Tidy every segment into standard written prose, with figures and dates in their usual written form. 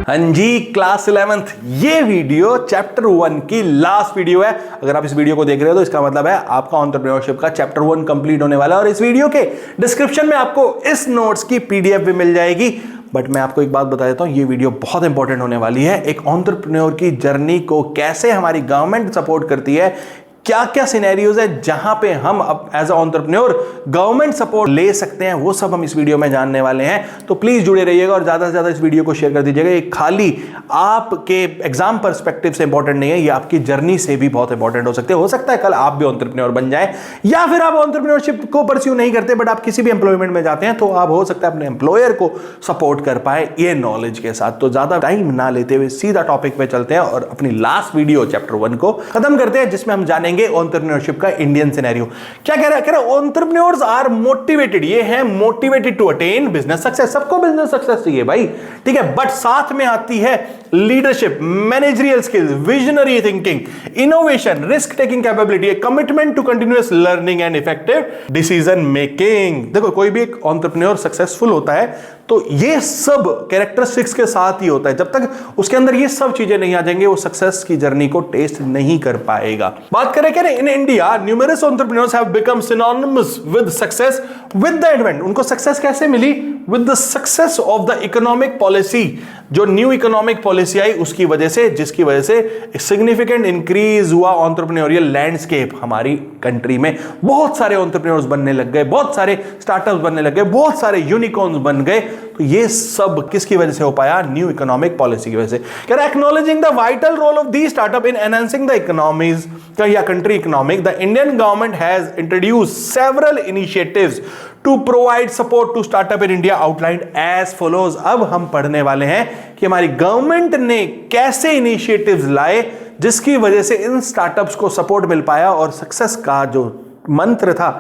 हाँ जी, class 11th ये video chapter 1 की लास्ट वीडियो है। अगर आप इस वीडियो को देख रहे हो तो इसका मतलब है आपका एंटरप्रेन्योरशिप का चैप्टर 1 कंप्लीट होने वाला है और इस वीडियो के डिस्क्रिप्शन में आपको इस नोट्स की पीडीएफ भी मिल जाएगी। बट मैं आपको एक बात बता देता हूं, ये वीडियो बहुत इंपॉर्टेंट होने वाली है। एक एंटरप्रेन्योर की जर्नी को कैसे हमारी गवर्नमेंट सपोर्ट करती है, क्या क्या सिनेरियोज है जहां पे हम अब as a entrepreneur government support ले सकते हैं, वो सब हम इस वीडियो में जानने वाले हैं। तो प्लीज जुड़े रहिएगा और ज्यादा से ज्यादा इस वीडियो को शेयर कर दीजिएगा। ये खाली आपके एग्जाम पर्सपेक्टिव से इंपॉर्टेंट नहीं है, ये आपकी जर्नी से भी बहुत इंपॉर्टेंट हो सकता है कल आप भी एंटरप्रेन्योर बन जाए, या फिर आप एंटरप्रेन्योरशिप को परस्यू नहीं करते बट आप किसी भी एम्प्लॉयमेंट में जाते हैं तो आप हो सकता है अपने एम्प्लॉयर को सपोर्ट कर पाए ये नॉलेज के साथ। तो ज्यादा टाइम ना लेते हुए सीधा टॉपिक पे चलते हैं और अपनी लास्ट वीडियो चैप्टर 1 को खत्म करते हैं, जिसमें हम जानेंगे एंटरप्रेन्योरशिप का इंडियन सिनेरियो। क्या कह रहा है एंटरप्रेन्योर्स आर मोटिवेटेड, ये हैं motivated to attain business success. सबको बिजनेस सक्सेस चाहिए भाई, ठीक है, बट साथ में आती है leadership, managerial skills, visionary thinking, innovation, risk taking capability, commitment to continuous learning and effective decision making. देखो, कोई भी एक एंटरप्रेन्योर सक्सेसफुल होता है तो ये सब कैरेक्टरिस्टिक्स के साथ ही होता है। जब तक उसके अंदर ये सब चीजें नहीं आ जाएंगे वो सक्सेस की जर्नी को टेस्ट नहीं कर पाएगा। बात करें क्या in India numerous entrepreneurs have become synonymous with success with the advent. उनको सक्सेस कैसे मिली? With the success of the economic policy, जो न्यू इकोनॉमिक पॉलिसी आई उसकी वजह से, जिसकी वजह से सिग्निफिकेंट इंक्रीज हुआ एंटरप्रेन्योरियल लैंडस्केप हमारी कंट्री में। बहुत सारे एंटरप्रेन्योर्स बनने लग गए, बहुत सारे स्टार्टअप्स बनने लग गए, बहुत सारे यूनिकॉर्न्स बन गए। तो ये सब किसकी वजह से हो पाया? न्यू इकोनॉमिक पॉलिसी की वजह से। कह रहा है acknowledging the vital role of the startup in enhancing the economies या country economic, the Indian government has introduced several initiatives to provide support to startup in India outlined as follows. अब हम पढ़ने वाले हैं कि हमारी गवर्नमेंट ने कैसे इनिशिएटिव्स लाए जिसकी वजह से इन स्टार्टअप्स को सपोर्ट मिल पाया और सक्सेस का जो मंत्र था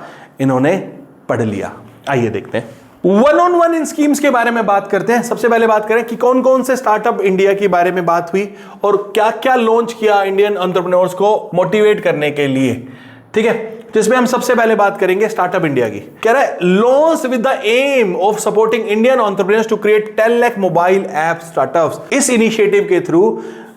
इन्होंने पढ़ लिया। आइए देखते हैं। One on one in schemes के बारे में बात करते हैं। सबसे पहले बात करें कि कौन कौन से स्टार्टअप इंडिया के बारे में बात हुई और क्या क्या लॉन्च किया इंडियन एंटरप्रेन्योर्स को मोटिवेट करने के लिए, ठीक है। जिसमें हम सबसे पहले बात करेंगे स्टार्टअप इंडिया की। कह रहा है launch with the aim of supporting Indian entrepreneurs to create 10 lakh mobile app startups. इस इनिशिएटिव के थ्रू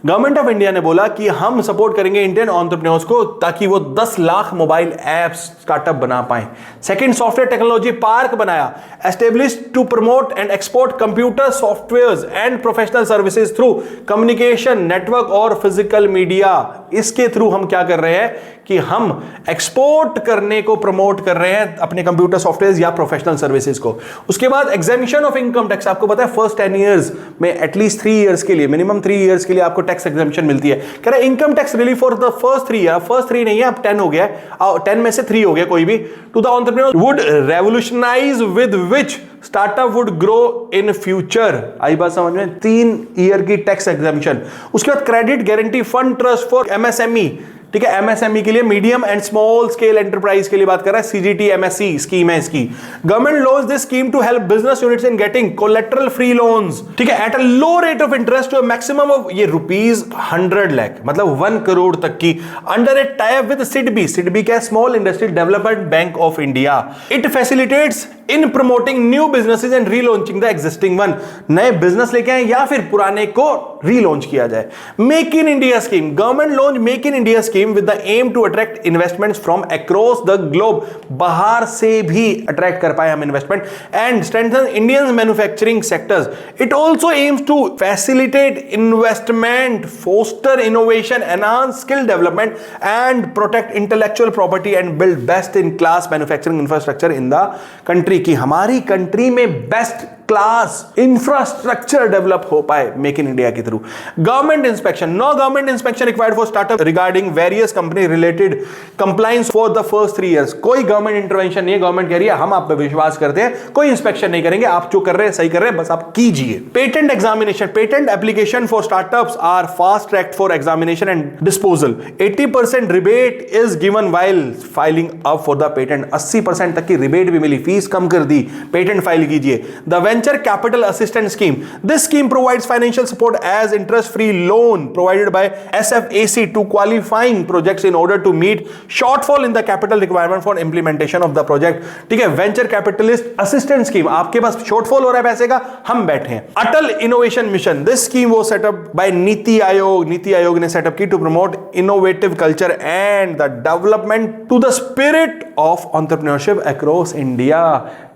गवर्नमेंट ऑफ इंडिया ने बोला कि हम सपोर्ट करेंगे इंडियन एंटरप्रेन्योर्स को ताकि वो 10 लाख मोबाइल ऐप्स स्टार्टअप बना पाए। सेकंड, सॉफ्टवेयर टेक्नोलॉजी पार्क बनाया, established to promote and export computer softwares and professional services through communication network और फिजिकल मीडिया। इसके थ्रू हम क्या कर रहे हैं कि हम एक्सपोर्ट करने को प्रमोट कर रहे हैं अपने कंप्यूटर सॉफ्टवेयर या प्रोफेशनल सर्विसेज को। उसके बाद एग्जामिशन ऑफ इनकम टैक्स। आपको पता है फर्स्ट 10 इयर्स में एटलीस्ट 3 इयर्स के लिए, मिनिमम 3 इयर्स के लिए आपको टैक्स एग्जामिशन मिलती है। कह रहा है income tax relief for the first 3 year. First 3 नहीं है, अब 10 हो गया है, 10 में से 3 हो गया कोई भी। To the entrepreneur would revolutionise with which startup would grow in future. आई बात समझ में? 3 ईयर की टैक्स एग्जामिशन। उसके बाद credit guarantee fund trust for MSME, ठीक है, एमएसएमई के लिए, medium and small scale enterprise के लिए बात कर रहा है। सीजीटी एमएससी स्कीम है इसकी। Government launch this scheme to help business units in getting collateral free loans, ठीक है, at a low rate of interest to maximum of ये ₹100 लाख, मतलब 1 करोड़ तक की, under a tie up with SIDBI. SIDBI क्या है? Small industrial development bank of India. It facilitates in promoting new businesses and relaunching the existing one. नए business लेके आए या फिर पुराने को रीलॉन्च किया जाए। Make in India scheme. Government launch make in India scheme with the aim to attract investments from across the globe। बाहर से भी अट्रैक्ट कर पाए हम investment and strengthen Indian manufacturing sectors. It also aims to facilitate investment, foster innovation, enhance skill development and protect intellectual property and build best in class manufacturing infrastructure in the country. की हमारी country में best class infrastructure develop हो पाए make in India के through. Government inspection. No government inspection required for startup regarding various company related compliance for the first 3 years. कोई government intervention नहीं है। Government कह रही है हम आप पे विश्वास करते हैं, कोई इंस्पेक्शन नहीं करेंगे, आप जो कर रहे हैं सही कर रहे हैं, बस आप कीजिए। Patent examination. Patent application for startups are fast tracked for examination and disposal. 80% rebate is given while filing up for the patent. 80% तक की रिबेट भी मिली, फीस कम कर दी, पेटेंट फाइल कीजिए। The Venture Capital Assistance Scheme. This scheme provides financial support as interest-free loan provided by SFAC to qualifying projects in order to meet shortfall in the capital requirement for implementation of the project. ठीक है, venture capitalist assistance scheme, आपके पास shortfall हो रहा है पैसे का, हम बैठे हैं. Atal innovation mission, this scheme वो सेटअप बाय नीति आयोग. नीति आयोग ने सेटअप की to promote innovative culture and the development to the spirit of entrepreneurship across India.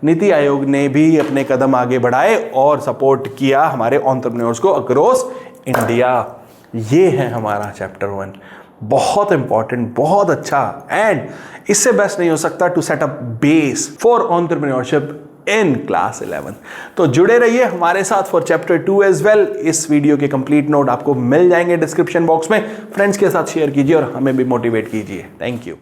NITI Aayog ने भी अपने कदम आगे बढ़ाए और सपोर्ट किया हमारे एंटरप्रेन्योर्स को अक्रॉस इंडिया. ये है हमारा चैप्टर 1, बहुत इंपॉर्टेंट, बहुत अच्छा, एंड इससे बेस्ट नहीं हो सकता to set up base for entrepreneurship in class 11. तो जुड़े रहिए हमारे साथ फॉर चैप्टर 2 एज वेल. इस वीडियो के कंप्लीट नोट आपको मिल जाएंगे डिस्क्रिप्शन बॉक्स में. फ्रेंड्स के साथ शेयर कीजिए और हमें भी मोटिवेट कीजिए. Thank you.